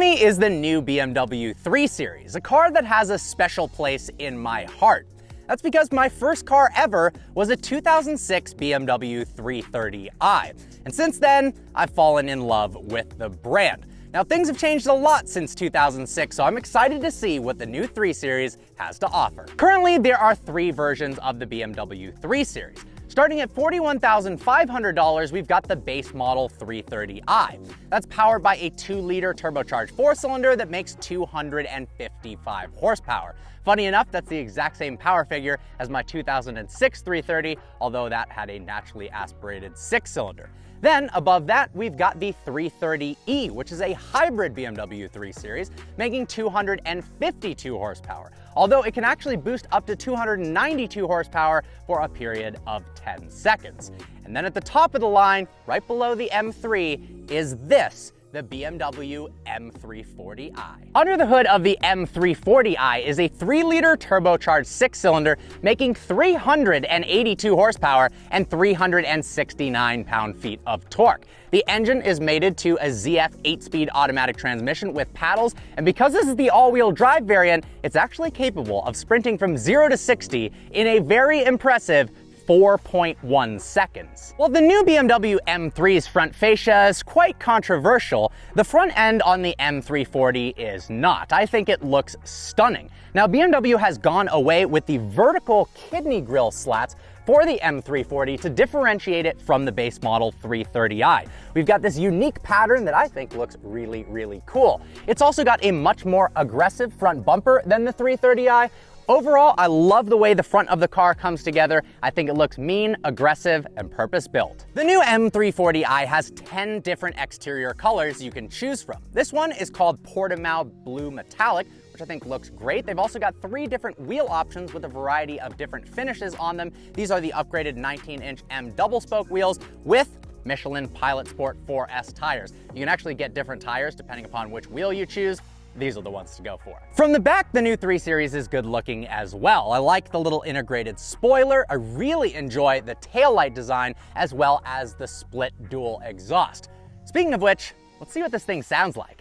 me is the new BMW 3 Series, a car that has a special place in my heart. That's because my first car ever was a 2006 BMW 330i, and since then, I've fallen in love with the brand. Now, things have changed a lot since 2006, so I'm excited to see what the new 3 Series has to offer. Currently, there are 3 versions of the BMW 3 Series. Starting at $41,500, we've got the base model 330i. That's powered by a 2-liter turbocharged 4-cylinder that makes 255 horsepower. Funny enough, that's the exact same power figure as my 2006 330, although that had a naturally aspirated 6-cylinder. Then, above that, we've got the 330e, which is a hybrid BMW 3 Series, making 252 horsepower, although it can actually boost up to 292 horsepower for a period of 10 seconds. And then at the top of the line, right below the M3, is this, the BMW M340i. Under the hood of the M340i is a 3-liter turbocharged 6-cylinder making 382 horsepower and 369 pound-feet of torque. The engine is mated to a ZF 8-speed automatic transmission with paddles, and because this is the all-wheel drive variant, it's actually capable of sprinting from 0 to 60 in a very impressive 4.1 seconds. While the new BMW M3's front fascia is quite controversial, the front end on the M340 is not. I think it looks stunning. Now, BMW has gone away with the vertical kidney grille slats for the M340 to differentiate it from the base model 330i. We've got this unique pattern that I think looks really, really cool. It's also got a much more aggressive front bumper than the 330i. Overall, I love the way the front of the car comes together. I think it looks mean, aggressive, and purpose-built. The new M340i has 10 different exterior colors you can choose from. This one is called Portimao Blue Metallic, which I think looks great. They've also got 3 different wheel options with a variety of different finishes on them. These are the upgraded 19-inch M double-spoke wheels with Michelin Pilot Sport 4S tires. You can actually get different tires depending upon which wheel you choose. These are the ones to go for. From the back, the new 3 Series is good looking as well. I like the little integrated spoiler. I really enjoy the taillight design as well as the split dual exhaust. Speaking of which, let's see what this thing sounds like.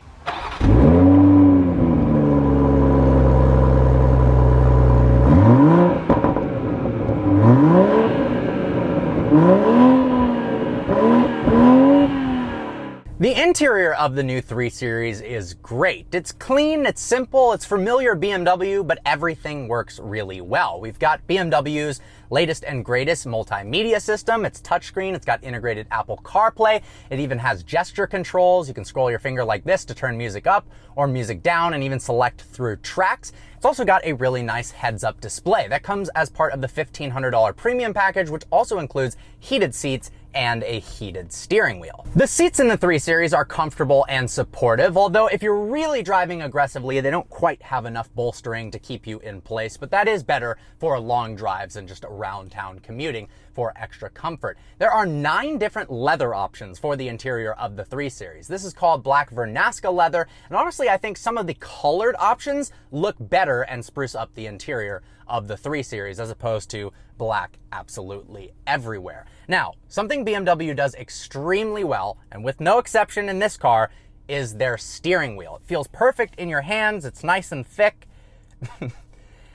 The interior of the new 3 Series is great. It's clean, it's simple, it's familiar BMW, but everything works really well. We've got BMW's latest and greatest multimedia system. It's touchscreen, it's got integrated Apple CarPlay. It even has gesture controls. You can scroll your finger like this to turn music up or music down and even select through tracks. It's also got a really nice heads-up display. That comes as part of the $1,500 premium package, which also includes heated seats and a heated steering wheel. The seats in the 3 Series are comfortable and supportive, although if you're really driving aggressively, they don't quite have enough bolstering to keep you in place, but that is better for long drives and just around town commuting for extra comfort. There are 9 different leather options for the interior of the 3 Series. This is called black Vernasca leather, and honestly, I think some of the colored options look better and spruce up the interior of the 3 Series as opposed to black absolutely everywhere. Now, something BMW does extremely well, and with no exception in this car, is their steering wheel. It feels perfect in your hands, it's nice and thick.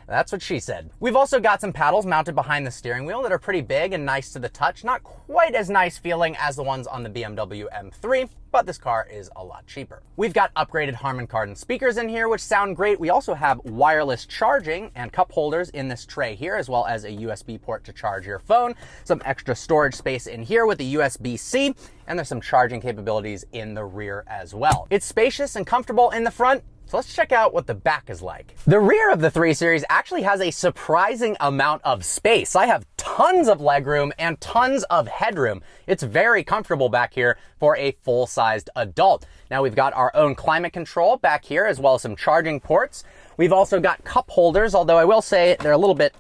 That's what she said. We've also got some paddles mounted behind the steering wheel that are pretty big and nice to the touch. Not quite as nice feeling as the ones on the BMW M3, but this car is a lot cheaper. We've got upgraded Harman Kardon speakers in here, which sound great. We also have wireless charging and cup holders in this tray here, as well as a USB port to charge your phone. Some extra storage space in here with a USB-C, and there's some charging capabilities in the rear as well. It's spacious and comfortable in the front. So let's check out what the back is like. The rear of the 3 Series actually has a surprising amount of space. I have tons of legroom and tons of headroom. It's very comfortable back here for a full-sized adult. Now we've got our own climate control back here, as well as some charging ports. We've also got cup holders, although I will say they're a little bit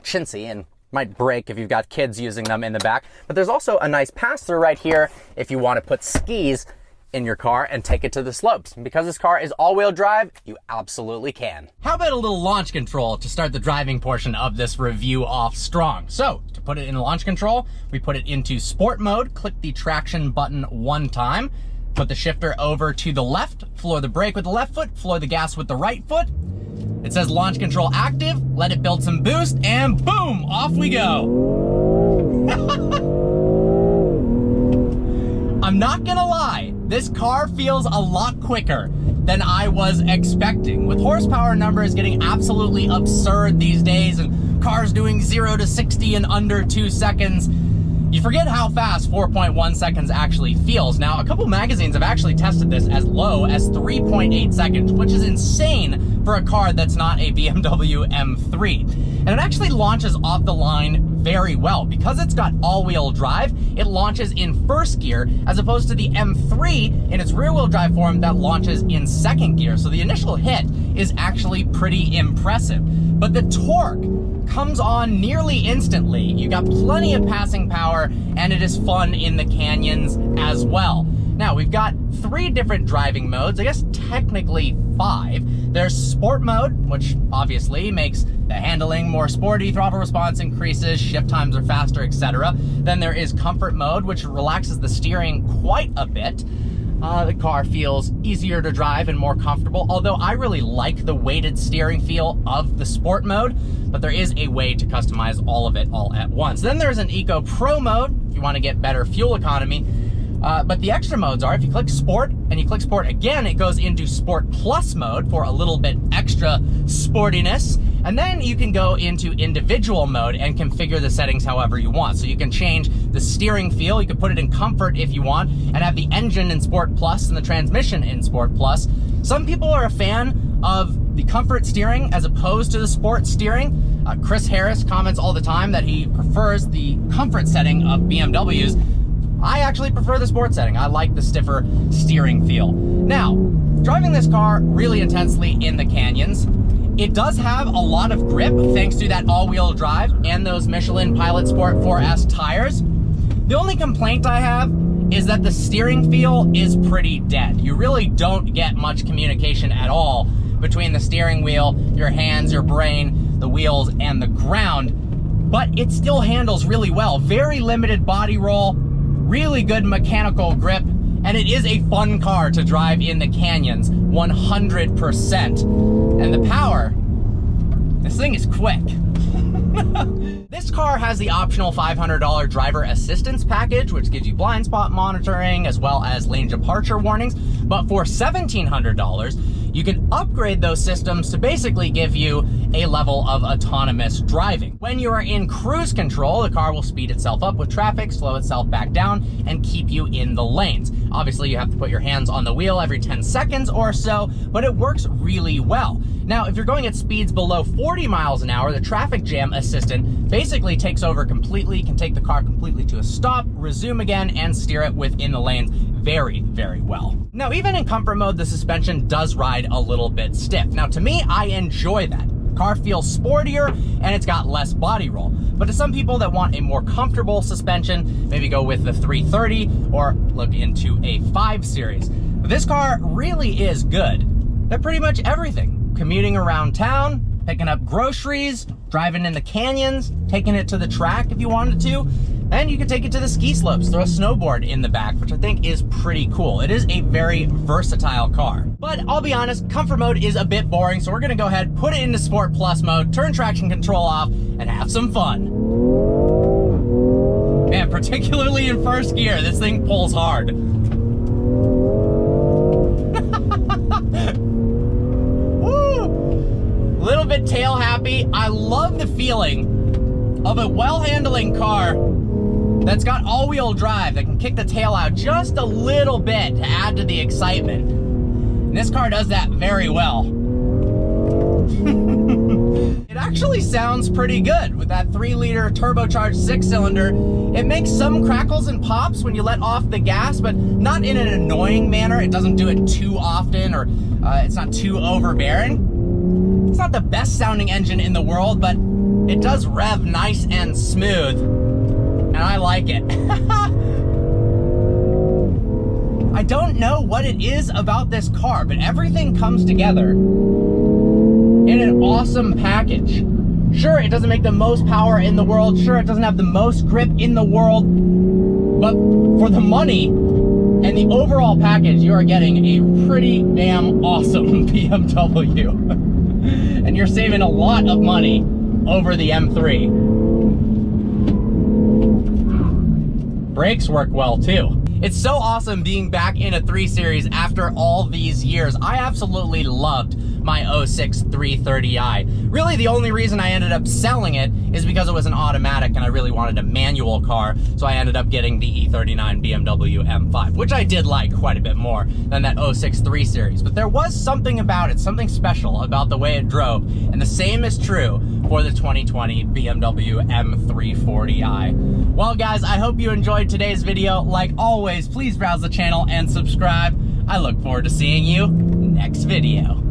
chintzy and might break if you've got kids using them in the back. But there's also a nice pass-through right here if you want to put skis in your car and take it to the slopes. And because this car is all-wheel drive, you absolutely can. How about a little launch control to start the driving portion of this review off strong? So, to put it in launch control, we put it into sport mode, click the traction button one time, Put the shifter over to the left, floor the brake with the left foot, floor the gas with the right foot. It says launch control active, let it build some boost, and boom, off we go. I'm not gonna lie, this car feels a lot quicker than I was expecting. With horsepower numbers getting absolutely absurd these days and cars doing 0 to 60 in under 2 seconds, you forget how fast 4.1 seconds actually feels. Now, a couple magazines have actually tested this as low as 3.8 seconds, which is insane for a car that's not a BMW M3. And it actually launches off the line very well. Because it's got all-wheel drive, it launches in first gear, as opposed to the M3 in its rear-wheel drive form that launches in second gear. So the initial hit is actually pretty impressive. But the torque comes on nearly instantly. You got plenty of passing power, and it is fun in the canyons as well. Now, we've got 3 different driving modes, I guess technically 5. There's sport mode, which obviously makes the handling more sporty, throttle response increases, shift times are faster, etc. Then there is comfort mode, which relaxes the steering quite a bit. The car feels easier to drive and more comfortable, although I really like the weighted steering feel of the sport mode, but there is a way to customize all of it all at once. Then there's an Eco Pro mode, if you want to get better fuel economy. But the extra modes are, if you click Sport and you click Sport again, it goes into Sport Plus mode for a little bit extra sportiness. And then you can go into individual mode and configure the settings however you want. So you can change the steering feel, you can put it in comfort if you want, and have the engine in Sport Plus and the transmission in Sport Plus. Some people are a fan of the comfort steering as opposed to the sport steering. Chris Harris comments all the time that he prefers the comfort setting of BMWs. I actually prefer the sport setting. I like the stiffer steering feel. Now, driving this car really intensely in the canyons, it does have a lot of grip thanks to that all-wheel drive and those Michelin Pilot Sport 4S tires. The only complaint I have is that the steering feel is pretty dead. You really don't get much communication at all between the steering wheel, your hands, your brain, the wheels, and the ground, but it still handles really well. Very limited body roll, really good mechanical grip, and it is a fun car to drive in the canyons, 100%. And the power, this thing is quick. This car has the optional $500 driver assistance package, which gives you blind spot monitoring as well as lane departure warnings. But for $1,700, you can upgrade those systems to basically give you a level of autonomous driving. When you are in cruise control, the car will speed itself up with traffic, slow itself back down, and keep you in the lanes. Obviously, you have to put your hands on the wheel every 10 seconds or so, but it works really well. Now, if you're going at speeds below 40 miles an hour, the traffic jam assistant basically takes over completely, can take the car completely to a stop, resume again, and steer it within the lanes very, very well. Now, even in comfort mode, the suspension does ride a little bit stiff. Now, to me, I enjoy that. The car feels sportier and it's got less body roll. But to some people that want a more comfortable suspension, maybe go with the 330 or look into a 5 Series. But this car really is good at pretty much everything. Commuting around town, picking up groceries, driving in the canyons, taking it to the track if you wanted to, and you can take it to the ski slopes, throw a snowboard in the back, which I think is pretty cool. It is a very versatile car. But I'll be honest, comfort mode is a bit boring, so we're gonna go ahead, put it into Sport Plus mode, turn traction control off, and have some fun. Man, particularly in first gear, this thing pulls hard. Little bit tail happy. I love the feeling of a well-handling car that's got all-wheel drive that can kick the tail out just a little bit to add to the excitement. And this car does that very well. It actually sounds pretty good with that 3-liter turbocharged 6-cylinder. It makes some crackles and pops when you let off the gas, but not in an annoying manner. It doesn't do it too often, or it's not too overbearing. It's not the best sounding engine in the world, but it does rev nice and smooth, and I like it. I don't know what it is about this car, but everything comes together in an awesome package. Sure, it doesn't make the most power in the world. Sure, it doesn't have the most grip in the world, but for the money, And the overall package, you are getting a pretty damn awesome BMW. And you're saving a lot of money over the M3. Brakes work well too. It's so awesome being back in a 3 Series after all these years. I absolutely loved my 06 330i. Really, the only reason I ended up selling it is because it was an automatic and I really wanted a manual car, so I ended up getting the E39 BMW M5, which I did like quite a bit more than that 06 3 Series. But there was something about it, something special about the way it drove, and the same is true for the 2020 BMW M340i. Well guys, I hope you enjoyed today's video. Like always, please browse the channel and subscribe. I look forward to seeing you next video.